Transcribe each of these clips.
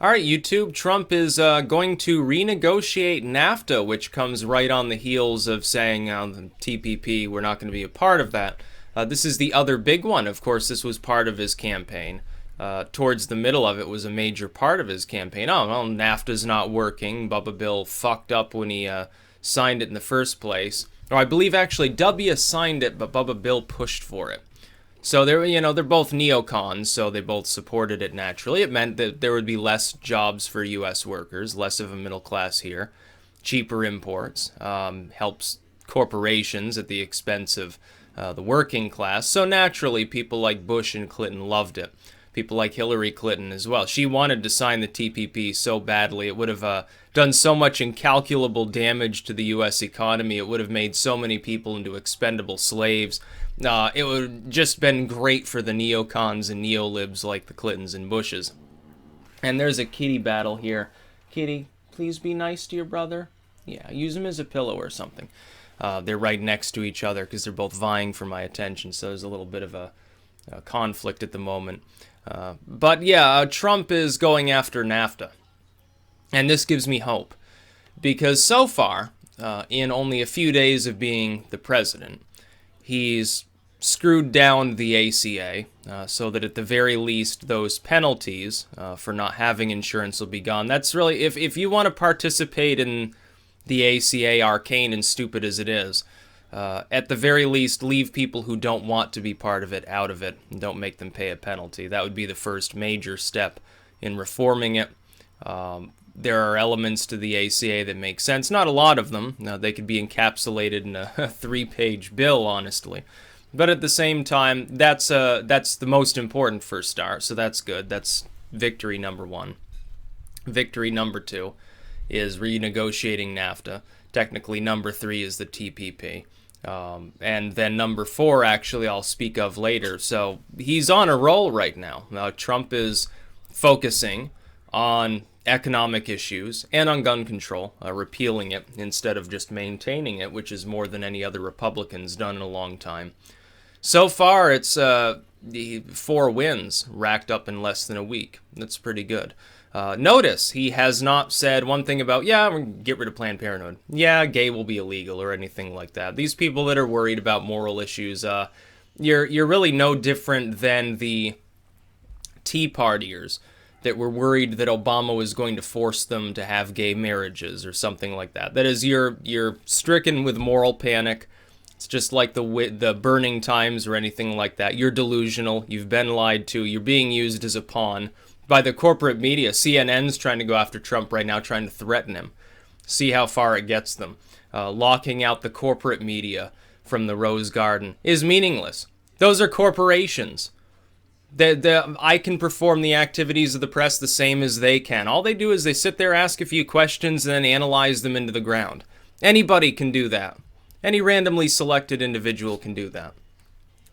All right, YouTube. Trump is going to renegotiate NAFTA, which comes right on the heels of saying the TPP, we're not going to be a part of that. This is the other big one. Of course, this was part of his campaign. Towards the middle of it was a major part of his campaign. Oh, well, NAFTA's not working. Bubba Bill fucked up when he signed it in the first place. Or I believe actually W signed it, but Bubba Bill pushed for it. So they're both neocons, so they both supported it naturally. It meant that there would be less jobs for U.S. workers, less of a middle class here, cheaper imports, helps corporations at the expense of the working class. So naturally, people like Bush and Clinton loved it. People like Hillary Clinton as well. She wanted to sign the TPP so badly. It would have done so much incalculable damage to the U.S. economy. It would have made so many people into expendable slaves. It would have just been great for the neocons and neolibs like the Clintons and Bushes. And there's a kitty battle here. Kitty, please be nice to your brother. Yeah, use him as a pillow or something. They're right next to each other because they're both vying for my attention, so there's a little bit of a conflict at the moment. But yeah, Trump is going after NAFTA. And this gives me hope. Because so far, in only a few days of being the president, he's screwed down the ACA so that at the very least those penalties for not having insurance will be gone. That's really, if you want to participate in the ACA, arcane and stupid as it is, at the very least leave people who don't want to be part of it out of it and don't make them pay a penalty. That would be the first major step in reforming it. There are elements to the ACA that make sense. Not a lot of them. They could be encapsulated in a 3-page bill, honestly. But at the same time, that's the most important first start, so that's good. That's victory number one. Victory number two is renegotiating NAFTA. Technically, number three is the TPP. And then number four, actually, I'll speak of later. So he's on a roll right now. Trump is focusing on economic issues and on gun control, repealing it instead of just maintaining it, which is more than any other Republican's done in a long time. So far, it's 4 wins racked up in less than a week. That's pretty good. Notice he has not said one thing about, yeah, we're going to get rid of Planned Parenthood. Yeah, gay will be illegal or anything like that. These people that are worried about moral issues, you're really no different than the Tea Partiers that were worried that Obama was going to force them to have gay marriages or something like that. That is, you're stricken with moral panic. It's just like the Burning Times or anything like that. You're delusional. You've been lied to. You're being used as a pawn by the corporate media. CNN's trying to go after Trump right now, trying to threaten him. See how far it gets them. Locking out the corporate media from the Rose Garden is meaningless. Those are corporations. I can perform the activities of the press the same as they can. All they do is they sit there, ask a few questions, and then analyze them into the ground. Anybody can do that. Any randomly selected individual can do that.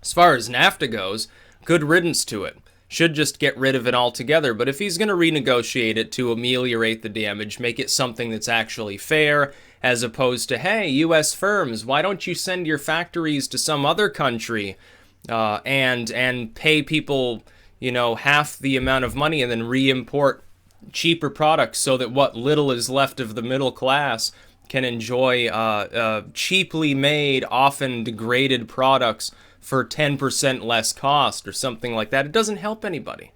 As far as NAFTA goes, good riddance to it. Should just get rid of it altogether. But if he's going to renegotiate it to ameliorate the damage, make it something that's actually fair, as opposed to, hey, U.S. firms, why don't you send your factories to some other country and pay people, half the amount of money and then re-import cheaper products so that what little is left of the middle class can enjoy cheaply made, often degraded products for 10% less cost or something like that. It doesn't help anybody.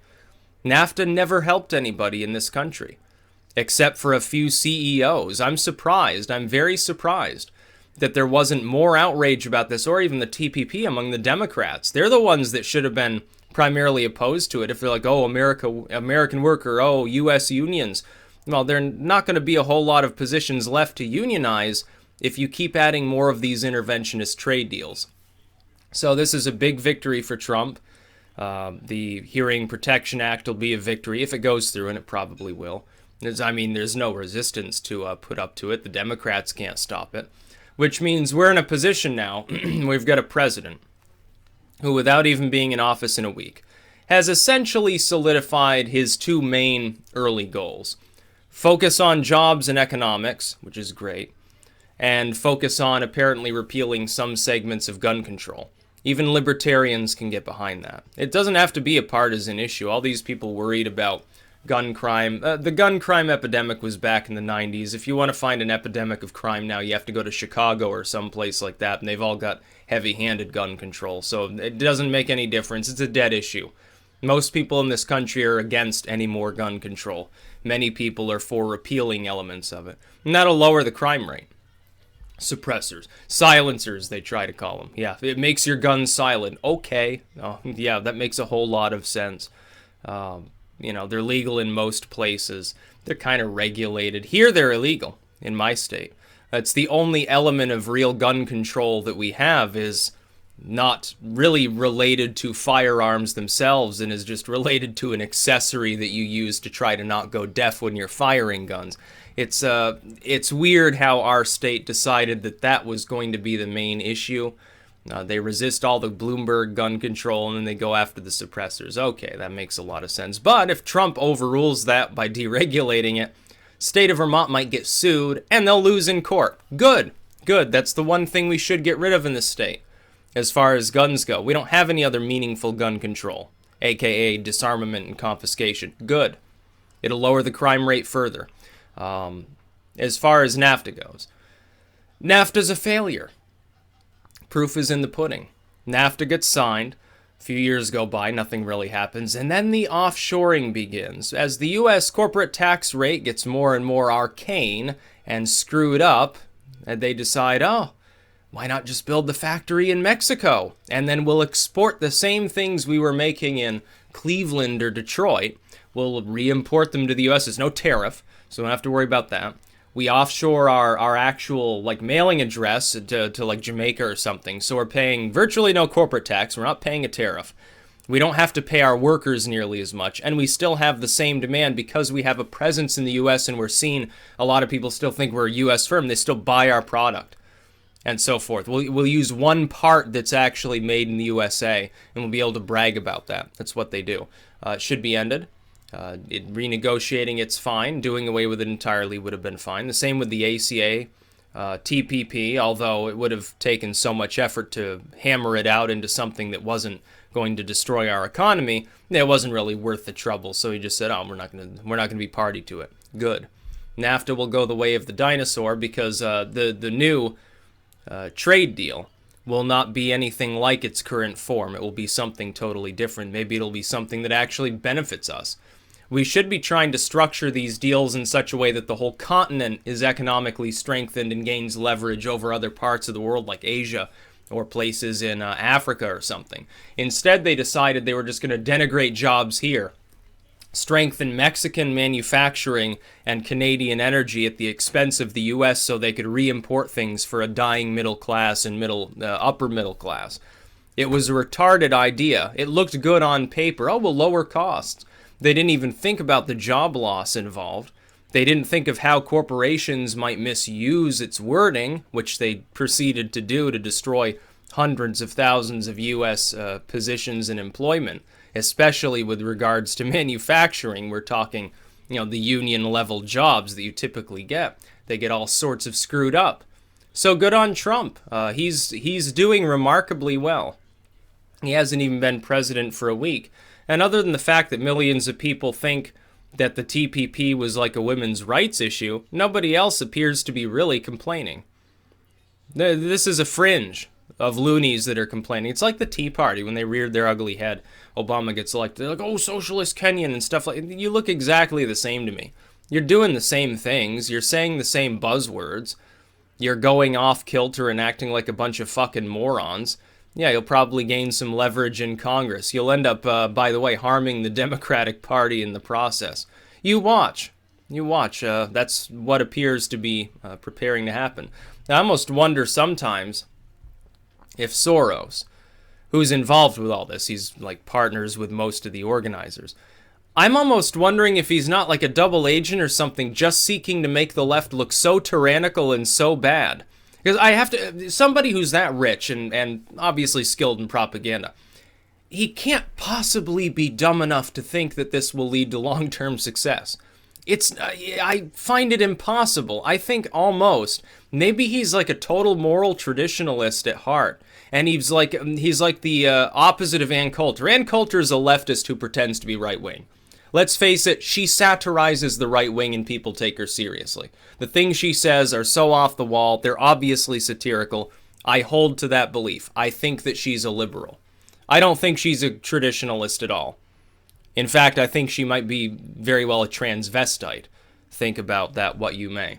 NAFTA never helped anybody in this country, except for a few CEOs. I'm surprised. I'm very surprised that there wasn't more outrage about this, or even the TPP among the Democrats. They're the ones that should have been primarily opposed to it. If they're like, oh, American worker, oh, U.S. unions. Well, there are not going to be a whole lot of positions left to unionize if you keep adding more of these interventionist trade deals. So this is a big victory for Trump. The Hearing Protection Act will be a victory if it goes through, and it probably will. There's no resistance to put up to it. The Democrats can't stop it, which means we're in a position now. We've got a president who, without even being in office in a week, has essentially solidified his 2 main early goals. Focus on jobs and economics, which is great, and focus on apparently repealing some segments of gun control. Even libertarians can get behind that. It doesn't have to be a partisan issue. All these people worried about gun crime. The gun crime epidemic was back in the 90s. If you want to find an epidemic of crime now, you have to go to Chicago or someplace like that, and they've all got heavy-handed gun control. So it doesn't make any difference. It's a dead issue. Most people in this country are against any more gun control. Many people are for repealing elements of it. And that'll lower the crime rate. Suppressors. Silencers, they try to call them. Yeah, it makes your gun silent. Okay. Oh, yeah, that makes a whole lot of sense. You know, they're legal in most places. They're kind of regulated. Here they're illegal in my state. That's the only element of real gun control that we have is not really related to firearms themselves and is just related to an accessory that you use to try to not go deaf when you're firing guns. It's weird how our state decided that that was going to be the main issue. They resist all the Bloomberg gun control and then they go after the suppressors. Okay, that makes a lot of sense. But if Trump overrules that by deregulating it, state of Vermont might get sued and they'll lose in court. Good. Good. That's the one thing we should get rid of in this state. As far as guns go, we don't have any other meaningful gun control, aka disarmament and confiscation. Good. It'll lower the crime rate further. As far as NAFTA goes, NAFTA's a failure. Proof is in the pudding. NAFTA gets signed. A few years go by, nothing really happens, and then the offshoring begins. As the U.S. corporate tax rate gets more and more arcane and screwed up, and they decide, oh, why not just build the factory in Mexico? And then we'll export the same things we were making in Cleveland or Detroit. We'll re-import them to the U.S. There's no tariff, so we don't have to worry about that. We offshore our actual like mailing address to like Jamaica or something. So we're paying virtually no corporate tax. We're not paying a tariff. We don't have to pay our workers nearly as much. And we still have the same demand because we have a presence in the U.S. and we're seen. A lot of people still think we're a U.S. firm. They still buy our product and so forth. We'll use one part that's actually made in the USA and we'll be able to brag about that. That's what they do. It should be ended. Renegotiating it's fine. Doing away with it entirely would have been fine. The same with the ACA, TPP, although it would have taken so much effort to hammer it out into something that wasn't going to destroy our economy. It wasn't really worth the trouble. So he just said, "Oh, we're not going to be party to it." Good. NAFTA will go the way of the dinosaur because the new trade deal will not be anything like its current form. It will be something totally different. Maybe it'll be something that actually benefits us. We should be trying to structure these deals in such a way that the whole continent is economically strengthened and gains leverage over other parts of the world like Asia or places in Africa or something. Instead, they decided they were just going to denigrate jobs here, strengthen Mexican manufacturing and Canadian energy at the expense of the U.S. so they could re-import things for a dying middle class and upper middle class. It was a retarded idea. It looked good on paper. Oh, we'll lower costs. They didn't even think about the job loss involved. They didn't think of how corporations might misuse its wording, which they proceeded to do to destroy hundreds of thousands of U.S. Positions in employment, especially with regards to manufacturing. We're talking, the union-level jobs that you typically get. They get all sorts of screwed up. So good on Trump. He's doing remarkably well. He hasn't even been president for a week. And other than the fact that millions of people think that the TPP was like a women's rights issue, nobody else appears to be really complaining. This is a fringe of loonies that are complaining. It's like the Tea Party when they reared their ugly head. Obama gets elected. They're like, oh, socialist Kenyan and stuff like that. You look exactly the same to me. You're doing the same things. You're saying the same buzzwords. You're going off kilter and acting like a bunch of fucking morons. Yeah, you'll probably gain some leverage in Congress. You'll end up, by the way, harming the Democratic Party in the process. You watch. That's what appears to be preparing to happen. I almost wonder sometimes if Soros, who's involved with all this, he's like partners with most of the organizers. I'm almost wondering if he's not like a double agent or something, just seeking to make the left look so tyrannical and so bad. Because somebody who's that rich and obviously skilled in propaganda, he can't possibly be dumb enough to think that this will lead to long-term success. I find it impossible. I think almost, maybe he's like a total moral traditionalist at heart. And he's like the opposite of Ann Coulter. Ann Coulter is a leftist who pretends to be right-wing. Let's face it, she satirizes the right wing and people take her seriously. The things she says are so off the wall, they're obviously satirical. I hold to that belief. I think that she's a liberal. I don't think she's a traditionalist at all. In fact, I think she might be very well a transvestite. Think about that what you may.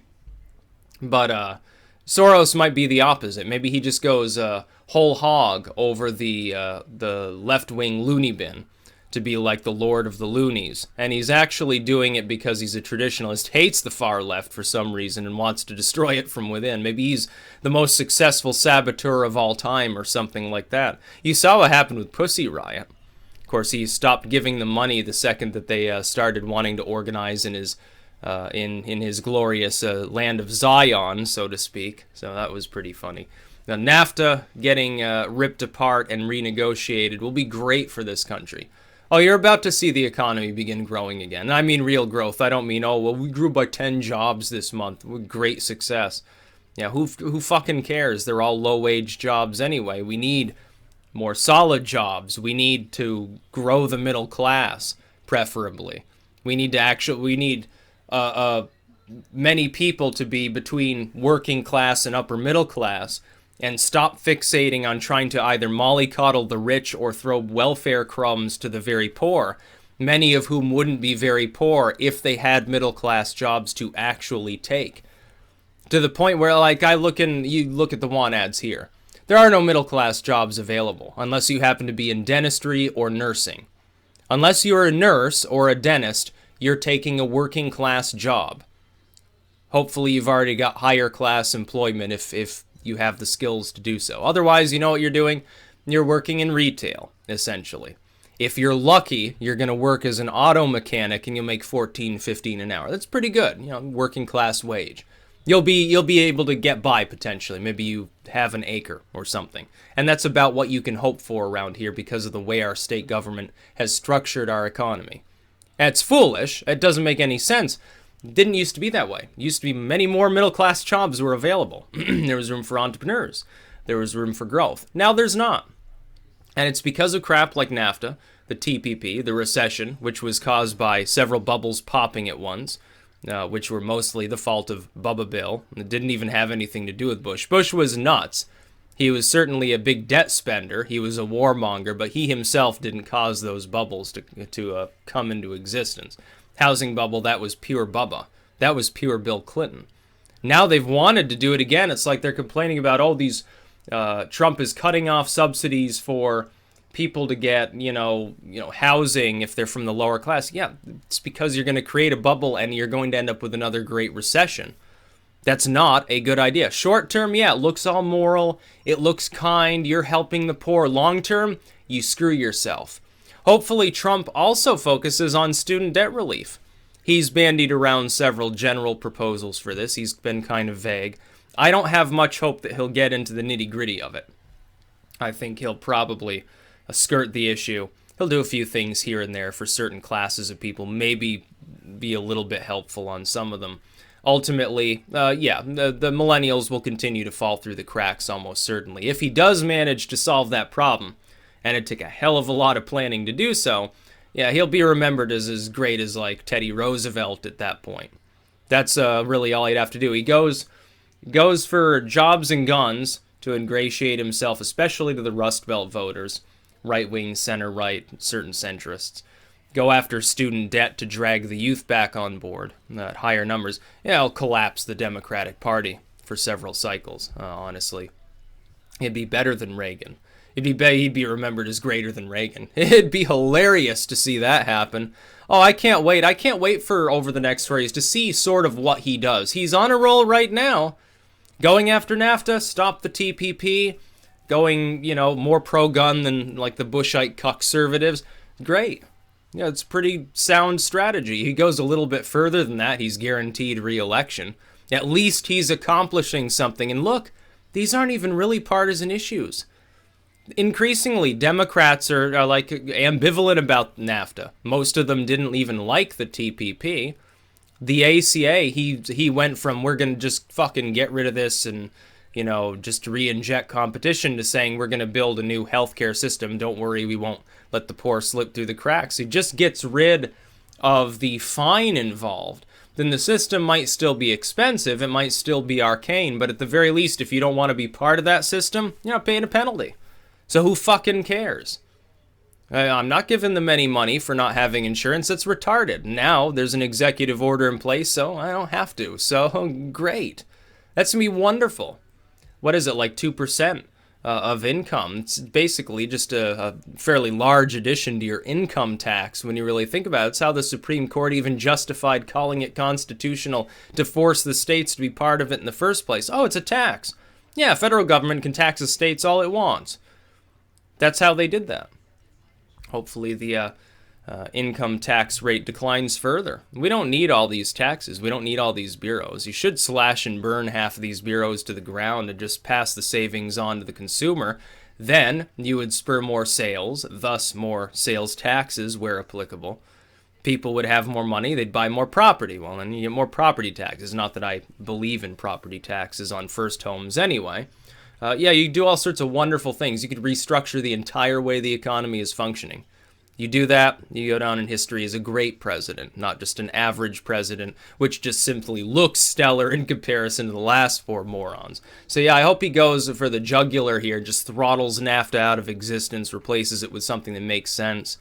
But Soros might be the opposite. Maybe he just goes whole hog over the left-wing loony bin to be like the Lord of the Loonies. And he's actually doing it because he's a traditionalist, hates the far left for some reason, and wants to destroy it from within. Maybe he's the most successful saboteur of all time or something like that. You saw what happened with Pussy Riot. Of course, he stopped giving them money the second that they started wanting to organize in his glorious land of Zion, so to speak. So that was pretty funny. Now, NAFTA getting ripped apart and renegotiated will be great for this country. Oh, you're about to see the economy begin growing again. I mean real growth. I don't mean, oh, well, we grew by 10 jobs this month. Great success. Yeah, who fucking cares? They're all low-wage jobs anyway. We need more solid jobs. We need to grow the middle class, preferably. We need many people to be between working class and upper middle class, and stop fixating on trying to either mollycoddle the rich or throw welfare crumbs to the very poor, many of whom wouldn't be very poor if they had middle class jobs to actually take. To the point where, like, you look at the want ads here. There are no middle class jobs available unless you happen to be in dentistry or nursing. Unless you're a nurse or a dentist, you're taking a working class job. Hopefully you've already got higher class employment if you have the skills to do so. Otherwise, you know what you're doing? You're working in retail, essentially. If you're lucky, you're going to work as an auto mechanic and you'll make $14, $15 an hour. That's pretty good, working class wage. You'll be able to get by potentially. Maybe you have an acre or something. And that's about what you can hope for around here because of the way our state government has structured our economy. It's foolish. It doesn't make any sense. It didn't used to be that way. It used to be many more middle-class jobs were available. There was room for entrepreneurs. There was room for growth. Now there's not. And it's because of crap like NAFTA, the TPP, the recession, which was caused by several bubbles popping at once, which were mostly the fault of Bubba Bill. It didn't even have anything to do with Bush. Bush was nuts. He was certainly a big debt spender. He was a warmonger, but he himself didn't cause those bubbles to come into existence. Housing bubble, that was pure Bubba. That was pure Bill Clinton. Now they've wanted to do it again. It's like they're complaining about, Trump is cutting off subsidies for people to get, housing if they're from the lower class. Yeah, it's because you're going to create a bubble and you're going to end up with another great recession. That's not a good idea. Short term, yeah, it looks all moral. It looks kind. You're helping the poor. Long term, you screw yourself. Hopefully, Trump also focuses on student debt relief. He's bandied around several general proposals for this. He's been kind of vague. I don't have much hope that he'll get into the nitty-gritty of it. I think he'll probably skirt the issue. He'll do a few things here and there for certain classes of people, maybe be a little bit helpful on some of them. Ultimately, the millennials will continue to fall through the cracks almost certainly. If he does manage to solve that problem, and it'd take a hell of a lot of planning to do so, yeah, he'll be remembered as great as, like, Teddy Roosevelt at that point. That's really all he'd have to do. He goes for jobs and guns to ingratiate himself, especially to the Rust Belt voters, right-wing, center-right, certain centrists. Go after student debt to drag the youth back on board at higher numbers. Yeah, it'll collapse the Democratic Party for several cycles, honestly. It'd be better than Reagan. He'd be remembered as greater than Reagan. It'd be hilarious to see that happen. Oh, I can't wait. I can't wait for over the next 4 years to see sort of what he does. He's on a roll right now. Going after NAFTA, stop the TPP, going, more pro-gun than like the Bushite conservatives. Great. Yeah, it's pretty sound strategy. He goes a little bit further than that. He's guaranteed re-election. At least he's accomplishing something. And look, these aren't even really partisan issues. Increasingly, Democrats are like ambivalent about NAFTA. Most of them didn't even like the TPP. The ACA, he went from we're going to just fucking get rid of this and, just re-inject competition to saying we're going to build a new healthcare system. Don't worry, we won't let the poor slip through the cracks. He just gets rid of the fine involved, then the system might still be expensive, it might still be arcane, but at the very least, if you don't want to be part of that system, you're not paying a penalty. So who fucking cares? I'm not giving them any money for not having insurance. That's retarded. Now there's an executive order in place, so I don't have to. So great. That's going to be wonderful. What is it, like 2% of income? It's basically just a fairly large addition to your income tax when you really think about it. It's how the Supreme Court even justified calling it constitutional to force the states to be part of it in the first place. Oh, it's a tax. Yeah, federal government can tax the states all it wants. That's how they did that. Hopefully the income tax rate declines further. We don't need all these taxes. We don't need all these bureaus. You should slash and burn half of these bureaus to the ground and just pass the savings on to the consumer. Then you would spur more sales, thus more sales taxes where applicable. People would have more money. They'd buy more property. Well, then you get more property taxes. Not that I believe in property taxes on first homes anyway. Yeah, you do all sorts of wonderful things. You could restructure the entire way the economy is functioning. You do that, you go down in history as a great president, not just an average president, which just simply looks stellar in comparison to the last four morons. So yeah, I hope he goes for the jugular here, just throttles NAFTA out of existence, replaces it with something that makes sense.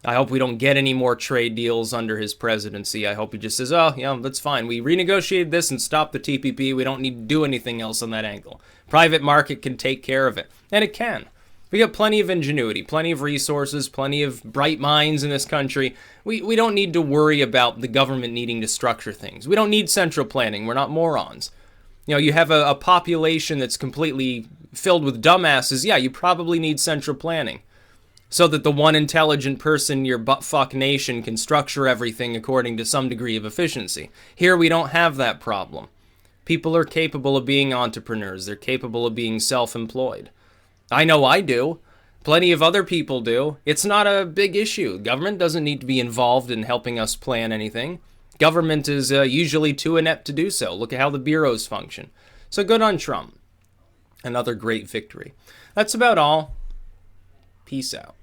I hope we don't get any more trade deals under his presidency. I hope he just says, oh, yeah, that's fine. We renegotiated this and stopped the TPP. We don't need to do anything else on that angle. Private market can take care of it. And it can. We got plenty of ingenuity, plenty of resources, plenty of bright minds in this country. We don't need to worry about the government needing to structure things. We don't need central planning. We're not morons. You know, you have a population that's completely filled with dumbasses. Yeah, you probably need central planning, so that the one intelligent person in your buttfuck nation can structure everything according to some degree of efficiency. Here we don't have that problem. People are capable of being entrepreneurs. They're capable of being self-employed. I know I do. Plenty of other people do. It's not a big issue. Government doesn't need to be involved in helping us plan anything. Government is usually too inept to do so. Look at how the bureaus function. So good on Trump. Another great victory. That's about all. Peace out.